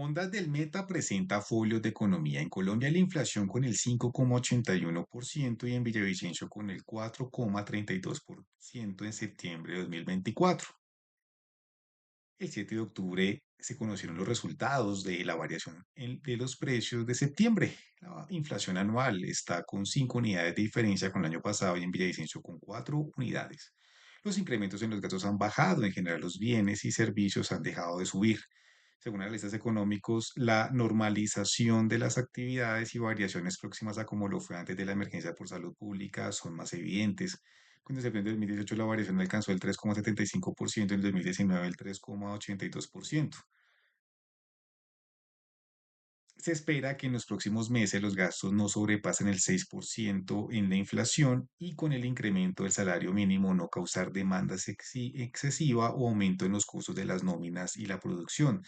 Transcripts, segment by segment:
Ondas del Meta presenta folios de economía. En Colombia la inflación con el 5,81% y en Villavicencio con el 4,32% en septiembre de 2024. El 7 de octubre se conocieron los resultados de la variación de los precios de septiembre. La inflación anual está con 5 unidades de diferencia con el año pasado y en Villavicencio con 4 unidades. Los incrementos en los gastos han bajado, en general los bienes y servicios han dejado de subir. Según analistas económicos, la normalización de las actividades y variaciones próximas a como lo fue antes de la emergencia por salud pública son más evidentes. Con septiembre de 2018 la variación alcanzó el 3,75%, en 2019 el 3,82%. Se espera que en los próximos meses los gastos no sobrepasen el 6% en la inflación y con el incremento del salario mínimo no causar demanda excesiva o aumento en los costos de las nóminas y la producción.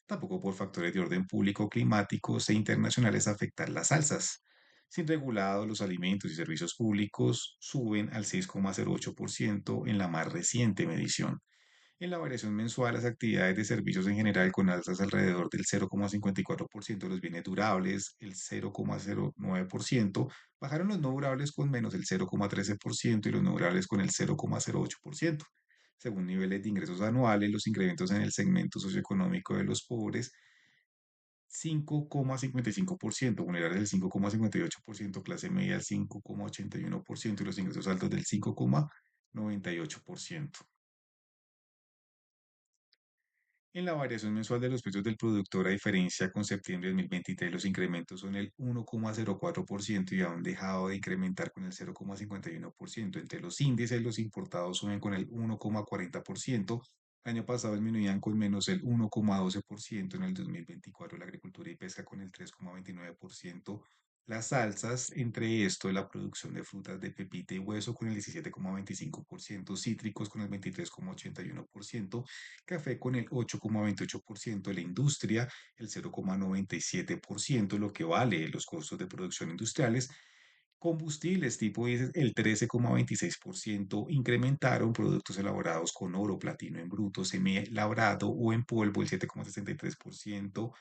Tampoco por factores de orden público, climáticos e internacionales afectar las alzas. Sin regulado, los alimentos y servicios públicos suben al 6,08% en la más reciente medición. En la variación mensual, las actividades de servicios en general con alzas alrededor del 0,54%, los bienes durables el 0,09%, bajaron los no durables con menos el 0,13% y los no durables con el 0,08%. Según niveles de ingresos anuales, los incrementos en el segmento socioeconómico de los pobres 5,55%, vulnerables el 5,58%, clase media el 5,81% y los ingresos altos del 5,98%. En la variación mensual de los precios del productor, a diferencia con septiembre de 2023, los incrementos son el 1,04% y han dejado de incrementar con el 0,51%. Entre los índices, los importados suben con el 1,40%. El año pasado disminuían con menos el 1,12%. En el 2024 la agricultura y pesca con el 3,29%. Las salsas, entre esto, la producción de frutas de pepita y hueso con el 17,25%, cítricos con el 23,81%, café con el 8,28%, la industria el 0,97%, lo que vale los costos de producción industriales, combustibles tipo diésel el 13,26%, incrementaron productos elaborados con oro, platino en bruto, semi labrado o en polvo el 7,63%,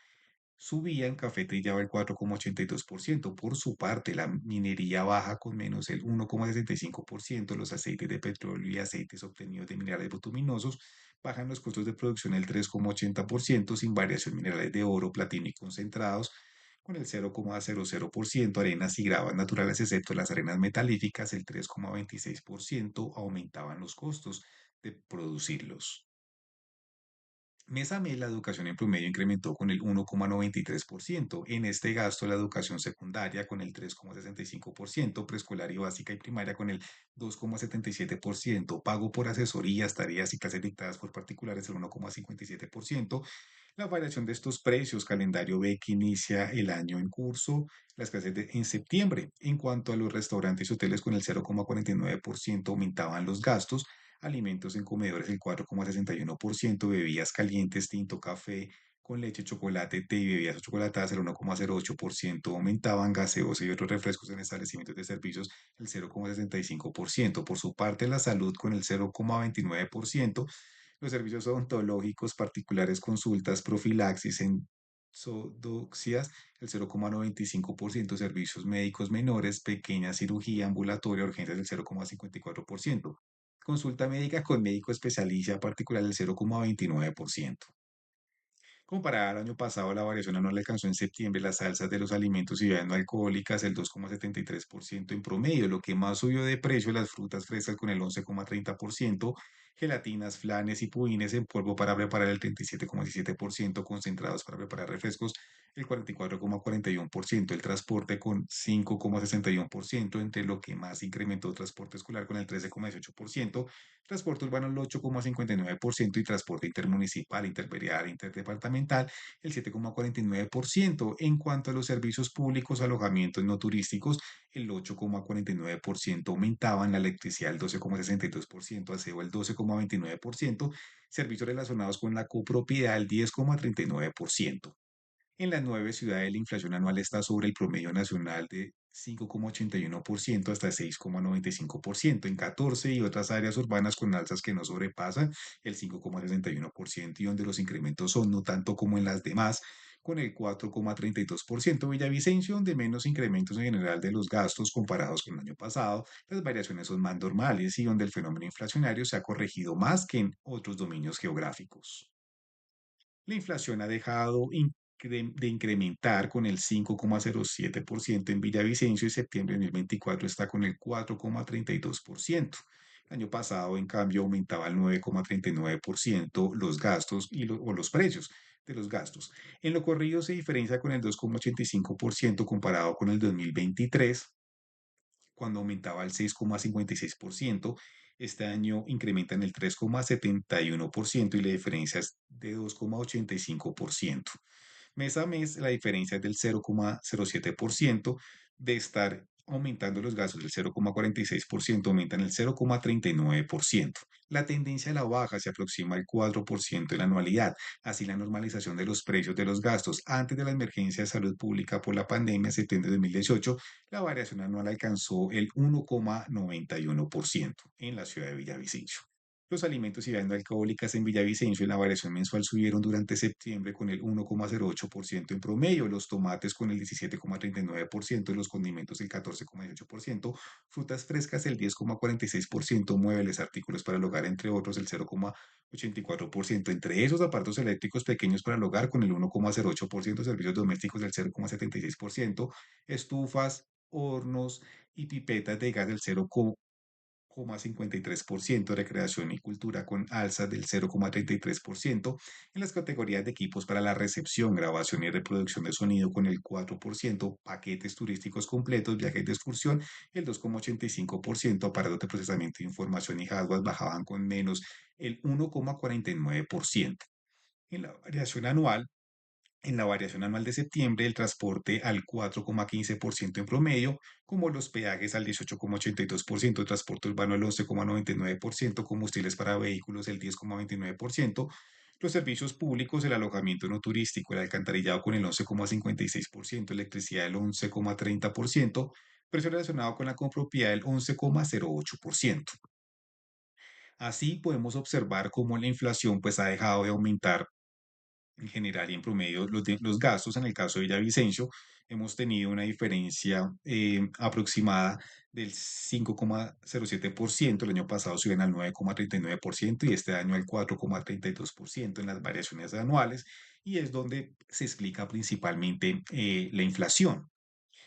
subía en café trillado el 4,82%. Por su parte, la minería baja con menos el 1,65%. Los aceites de petróleo y aceites obtenidos de minerales bituminosos bajan los costos de producción el 3,80%, sin variación minerales de oro, platino y concentrados con el 0,00%. Arenas y gravas naturales, excepto las arenas metalíficas, el 3,26% aumentaban los costos de producirlos. Mes a mes, la educación en promedio incrementó con el 1,93%. En este gasto, la educación secundaria con el 3,65%, preescolar y básica y primaria con el 2,77%, pago por asesorías, tareas y clases dictadas por particulares el 1,57%. La variación de estos precios, calendario B que inicia el año en curso, las clases en septiembre. En cuanto a los restaurantes y hoteles con el 0,49% aumentaban los gastos, alimentos en comedores el 4,61%, bebidas calientes, tinto, café con leche, chocolate, té y bebidas chocolatadas el 1,08%, aumentaban gaseosa y otros refrescos en establecimientos de servicios el 0,65%. Por su parte, la salud con el 0,29%, los servicios odontológicos particulares, consultas, profilaxis en Sodoxias, el 0,95%, servicios médicos menores, pequeña cirugía, ambulatoria, urgencias, el 0,54%. Consulta médica con médico especialista particular el 0,29%. Comparada al año pasado, la variación anual alcanzó en septiembre las salsas de los alimentos y bebidas no alcohólicas el 2,73% en promedio. Lo que más subió de precio, las frutas frescas con el 11,30%, gelatinas, flanes y pudines en polvo para preparar el 37,17%, concentrados para preparar refrescos el 44,41%, el transporte con 5,61%, entre lo que más incrementó transporte escolar con el 13,18%, transporte urbano el 8,59% y transporte intermunicipal, interverial, interdepartamental el 7,49%. En cuanto a los servicios públicos, alojamientos no turísticos, el 8,49% aumentaban, la electricidad el 12,62%, aseo el 12,29%, servicios relacionados con la copropiedad el 10,39%. En las 9 ciudades, la inflación anual está sobre el promedio nacional de 5,81% hasta 6,95%. En 14 y otras áreas urbanas con alzas que no sobrepasan el 5,61% y donde los incrementos son no tanto como en las demás, con el 4,32%. Villavicencio, donde menos incrementos en general de los gastos comparados con el año pasado, las variaciones son más normales y donde el fenómeno inflacionario se ha corregido más que en otros dominios geográficos. La inflación ha dejado de incrementar con el 5,07% en Villavicencio y septiembre de 2024 está con el 4,32%. El año pasado, en cambio, aumentaba el 9,39% los gastos o los precios de los gastos. En lo corrido se diferencia con el 2,85% comparado con el 2023 cuando aumentaba el 6,56%. Este año incrementa en el 3,71% y la diferencia es de 2,85%. Mes a mes, la diferencia es del 0,07%, de estar aumentando los gastos del 0,46%, aumentan el 0,39%. La tendencia a la baja se aproxima al 4% en la anualidad. Así, la normalización de los precios de los gastos antes de la emergencia de salud pública por la pandemia, septiembre de 2018, la variación anual alcanzó el 1,91% en la ciudad de Villavicencio. Los alimentos y bebidas alcohólicas en Villavicencio en la variación mensual subieron durante septiembre con el 1,08% en promedio, los tomates con el 17,39%, los condimentos el 14,18%, frutas frescas el 10,46%, muebles, artículos para el hogar, entre otros, el 0,84%. Entre esos, aparatos eléctricos pequeños para el hogar con el 1,08%, servicios domésticos del 0,76%, estufas, hornos y pipetas de gas del 0,53%, recreación y cultura con alzas del 0,33%, en las categorías de equipos para la recepción, grabación y reproducción de sonido con el 4%, paquetes turísticos completos, viajes de excursión el 2,85%, aparatos de procesamiento de información y hardware bajaban con menos el 1,49%. En la variación anual, en la variación anual de septiembre, el transporte al 4,15% en promedio, como los peajes al 18,82%, transporte urbano al 11,99%, combustibles para vehículos el 10,29%, los servicios públicos, el alojamiento no turístico, el alcantarillado con el 11,56%, electricidad el 11,30%, precio relacionado con la compropiedad el 11,08%. Así podemos observar cómo la inflación pues ha dejado de aumentar en general y en promedio los gastos. En el caso de Villavicencio, hemos tenido una diferencia aproximada del 5,07%. El año pasado suben al 9,39% y este año al 4,32% en las variaciones anuales, y es donde se explica principalmente la inflación.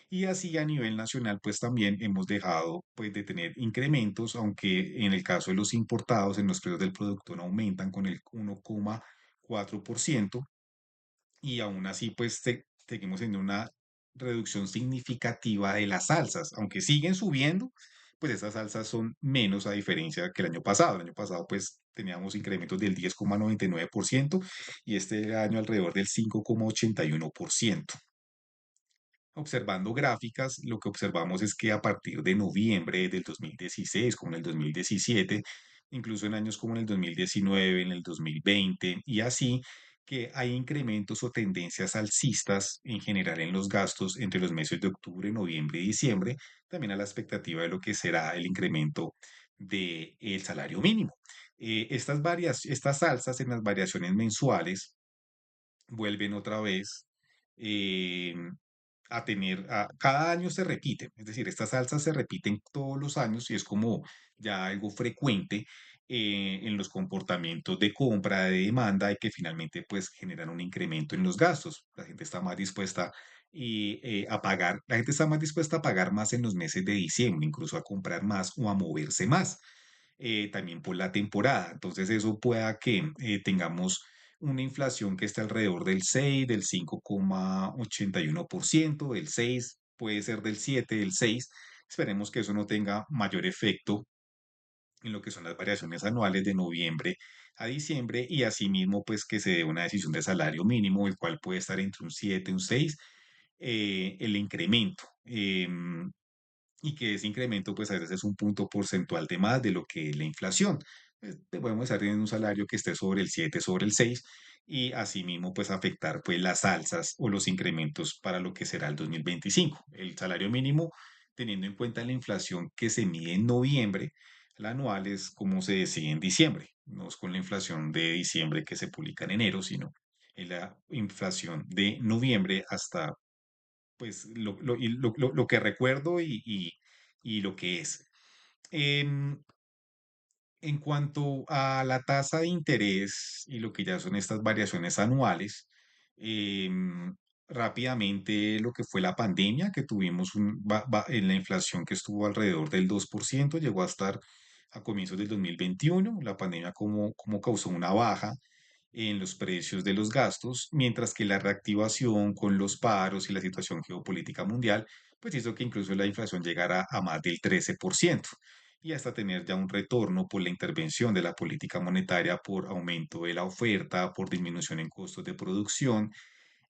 Y así a nivel nacional, pues también hemos dejado pues, de tener incrementos, aunque en el caso de los importados, en los precios del producto no aumentan con el 1,4%, y aún así pues seguimos en una reducción significativa de las salsas, aunque siguen subiendo, pues esas salsas son menos a diferencia que el año pasado. El año pasado pues teníamos incrementos del 10,99% y este año alrededor del 5,81%. Observando gráficas, lo que observamos es que a partir de noviembre del 2016, como en el 2017, incluso en años como en el 2019, en el 2020 y así, que hay incrementos o tendencias alcistas en general en los gastos entre los meses de octubre, noviembre y diciembre, también a la expectativa de lo que será el incremento del salario mínimo. Estas alzas en las variaciones mensuales vuelven otra vez eh, cada año se repiten, es decir, estas alzas se repiten todos los años y es como ya algo frecuente en los comportamientos de compra, de demanda y que finalmente pues generan un incremento en los gastos. La gente está más dispuesta a pagar, la gente está más dispuesta a pagar más en los meses de diciembre, incluso a comprar más o a moverse más, también por la temporada. Entonces eso pueda que tengamos una inflación que esté alrededor del 6, del 5,81%, del 6, puede ser del 7, del 6. Esperemos que eso no tenga mayor efecto en lo que son las variaciones anuales de noviembre a diciembre y asimismo pues que se dé una decisión de salario mínimo, el cual puede estar entre un 7, un 6, el incremento. Y que ese incremento pues a veces es un punto porcentual de más de lo que es la inflación. Podemos estar teniendo un salario que esté sobre el 7, sobre el 6 y asimismo pues afectar pues las alzas o los incrementos para lo que será el 2025. El salario mínimo, teniendo en cuenta la inflación que se mide en noviembre, la anual es como se decide en diciembre, no es con la inflación de diciembre que se publica en enero, sino en la inflación de noviembre hasta pues lo que recuerdo y lo que es. Em, en cuanto a la tasa de interés y lo que ya son estas variaciones anuales, em, rápidamente lo que fue la pandemia, que tuvimos en la inflación que estuvo alrededor del 2%, llegó a estar a comienzos del 2021, la pandemia como causó una baja en los precios de los gastos, mientras que la reactivación con los paros y la situación geopolítica mundial, pues hizo que incluso la inflación llegara a más del 13% y hasta tener ya un retorno por la intervención de la política monetaria, por aumento de la oferta, por disminución en costos de producción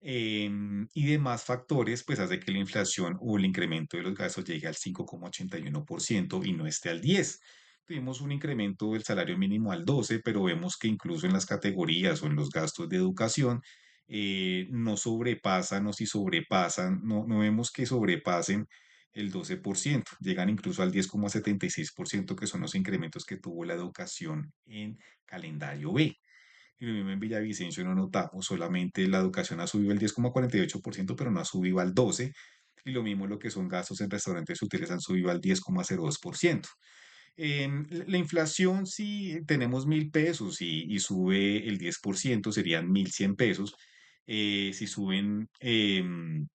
y demás factores, pues hace que la inflación o el incremento de los gastos llegue al 5,81% y no esté al 10%. Tuvimos un incremento del salario mínimo al 12%, pero vemos que incluso en las categorías o en los gastos de educación no sobrepasan o si sobrepasan, no vemos que sobrepasen el 12%, llegan incluso al 10,76%, que son los incrementos que tuvo la educación en calendario B. Y lo mismo en Villavicencio no notamos, solamente la educación ha subido el 10,48%, pero no ha subido al 12%. Y lo mismo lo que son gastos en restaurantes hoteles han subido al 10,02%. La inflación, si tenemos 1.000 pesos y sube el 10%, serían 1.100 pesos. Si suben el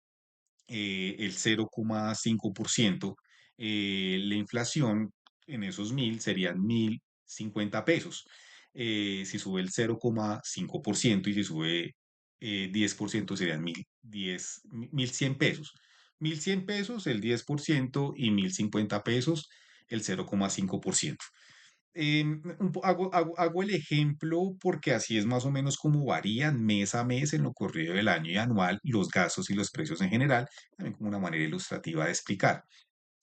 0,5%, la inflación en esos 1.000 serían 1.050 pesos. Si sube el 0,5% y si sube 10% serían 1.100 pesos. 1.100 pesos el 10% y 1.050 pesos el 0,5%. Hago el ejemplo porque así es más o menos como varían mes a mes en lo corrido del año y anual los gastos y los precios en general, también como una manera ilustrativa de explicar.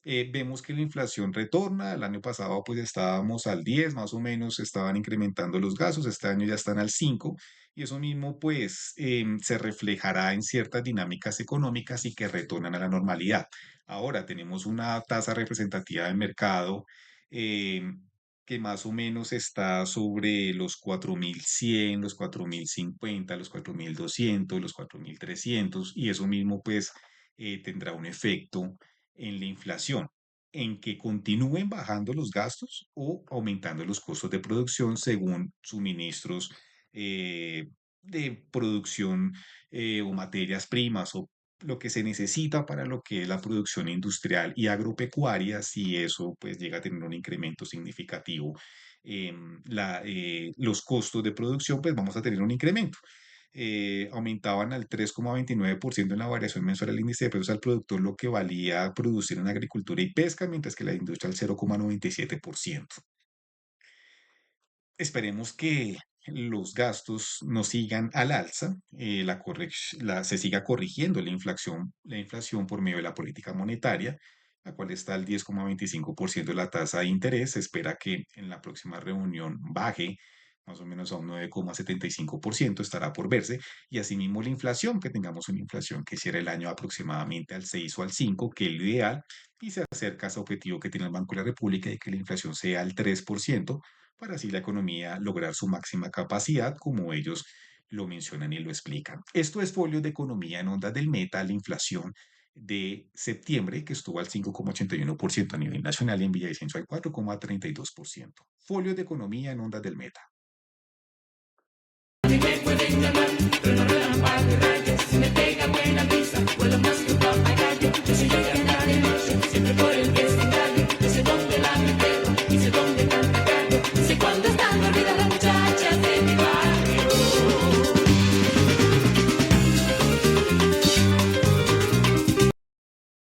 Vemos que la inflación retorna, el año pasado pues estábamos al 10 más o menos, estaban incrementando los gastos, este año ya están al 5 y eso mismo pues se reflejará en ciertas dinámicas económicas y que retornan a la normalidad. Ahora tenemos una tasa representativa de mercado em, que más o menos está sobre los 4.100 los 4.050 los 4.200 los 4.300 y eso mismo pues tendrá un efecto en la inflación, en que continúen bajando los gastos o aumentando los costos de producción según suministros de producción o materias primas o lo que se necesita para lo que es la producción industrial y agropecuaria, si eso pues llega a tener un incremento significativo en los costos de producción, pues vamos a tener un incremento. Aumentaban al 3,29% en la variación mensual del índice de precios al productor, lo que valía producir en agricultura y pesca, mientras que la industria al 0,97%. Esperemos que los gastos no sigan al alza, se siga corrigiendo la inflación por medio de la política monetaria, la cual está al 10,25% de la tasa de interés. Se espera que en la próxima reunión baje más o menos a un 9,75%, estará por verse, y asimismo la inflación, que tengamos una inflación que cierre el año aproximadamente al 6 o al 5, que es lo ideal, y se acerca a ese objetivo que tiene el Banco de la República de que la inflación sea al 3%, para así la economía lograr su máxima capacidad, como ellos lo mencionan y lo explican. Esto es Folio de Economía en Ondas del Meta, la inflación de septiembre, que estuvo al 5,81% a nivel nacional y en Villavicencio al 4,32%. Folio de Economía en Ondas del Meta.